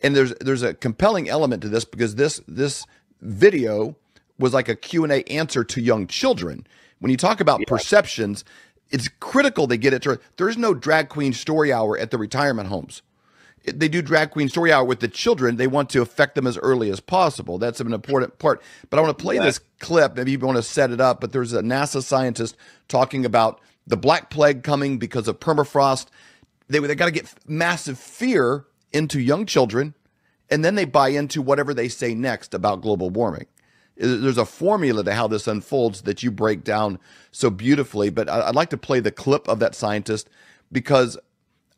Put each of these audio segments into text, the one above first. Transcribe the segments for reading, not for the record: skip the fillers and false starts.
And there's a compelling element to this because this video was like a Q&A answer to young children. When you talk about perceptions, it's critical they get it to. There's no drag queen story hour at the retirement homes. They do drag queen story hour with the children. They want to affect them as early as possible. That's an important part. But I want to play this clip. Maybe you want to set it up. But there's a NASA scientist talking about the Black Plague coming because of permafrost. They got to get massive fear into young children, and then they buy into whatever they say next about global warming. There's a formula to how this unfolds that you break down so beautifully. But I'd like to play the clip of that scientist because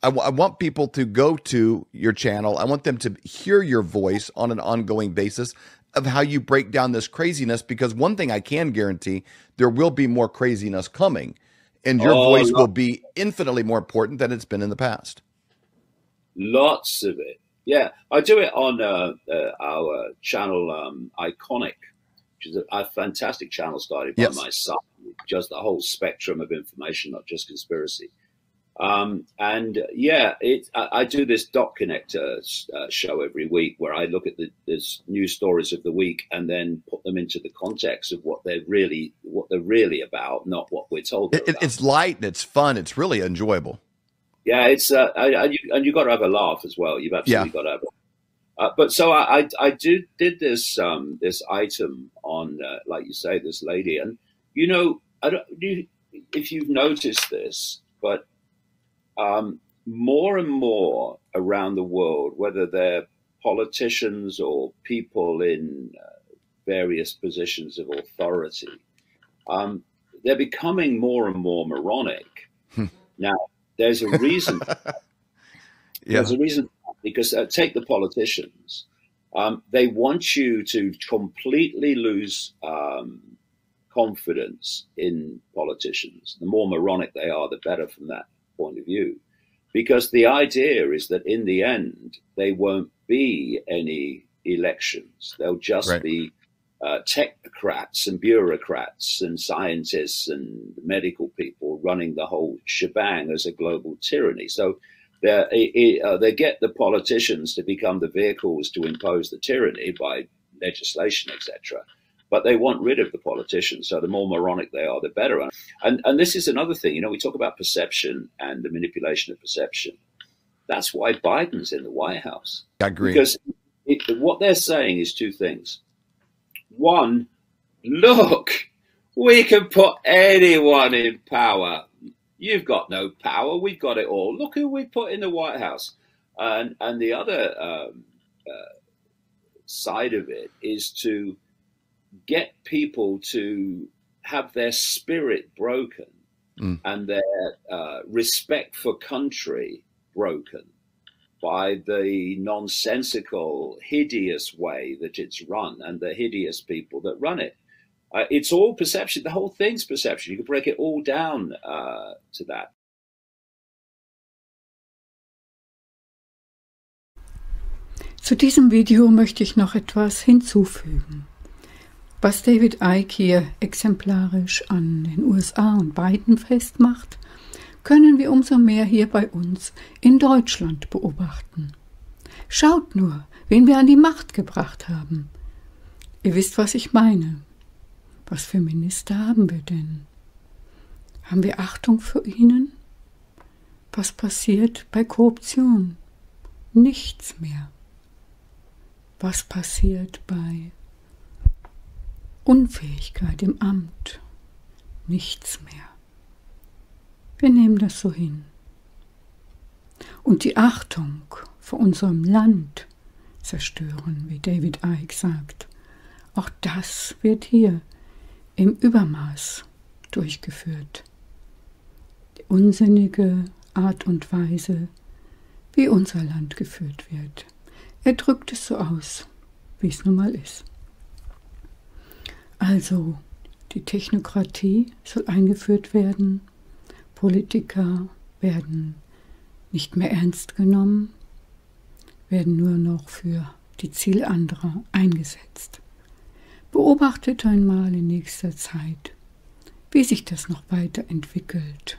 I want people to go to your channel. I want them to hear your voice on an ongoing basis of how you break down this craziness, because one thing I can guarantee, there will be more craziness coming, and your voice will be infinitely more important than it's been in the past. Lots of it. Yeah, I do it on our channel, Iconic, which is a fantastic channel started by my son, just the whole spectrum of information, not just conspiracy. And yeah, I do this dot connector show every week where I look at the news stories of the week and then put them into the context of what they're really about, not what we're told. It's light and it's fun. It's really enjoyable. Yeah, it's and you got to have a laugh as well. You've absolutely got to have a but so I did this this item on like you say, this lady, and you know, I don't if you've noticed this, but more and more around the world, whether they're politicians or people in various positions of authority, they're becoming more and more moronic. Now, there's a reason. There's a reason, because take the politicians. They want you to completely lose confidence in politicians. The more moronic they are, the better from that point of view, because the idea is that in the end there won't be any elections. There'll just be technocrats and bureaucrats and scientists and medical people running the whole shebang as a global tyranny. So they get the politicians to become the vehicles to impose the tyranny by legislation, etc. But they want rid of the politicians. So the more moronic they are, the better. And this is another thing. You know, we talk about perception and the manipulation of perception. That's why Biden's in the White House. I agree. Because what they're saying is two things. One, look, we can put anyone in power. You've got no power. We've got it all. Look who we put in the White House. And the other side of it is to get people to have their spirit broken and their respect for country broken by the nonsensical, hideous way that it's run and the hideous people that run it. It's all perception. The whole thing's perception. You can break it all down to that. Zu diesem Video möchte ich noch etwas hinzufügen. Was David Icke hier exemplarisch an den USA und Biden festmacht, können wir umso mehr hier bei uns in Deutschland beobachten. Schaut nur, wen wir an die Macht gebracht haben. Ihr wisst, was ich meine. Was für Minister haben wir denn? Haben wir Achtung für ihnen? Was passiert bei Korruption? Nichts mehr. Was passiert bei Unfähigkeit im Amt? Nichts mehr. Wir nehmen das so hin. Und die Achtung vor unserem Land zerstören, wie David Icke sagt, auch das wird hier im Übermaß durchgeführt. Die unsinnige Art und Weise, wie unser Land geführt wird. Er drückt es so aus, wie es nun mal ist. Also, die Technokratie soll eingeführt werden, Politiker werden nicht mehr ernst genommen, werden nur noch für die Ziele anderer eingesetzt. Beobachtet einmal in nächster Zeit, wie sich das noch weiterentwickelt.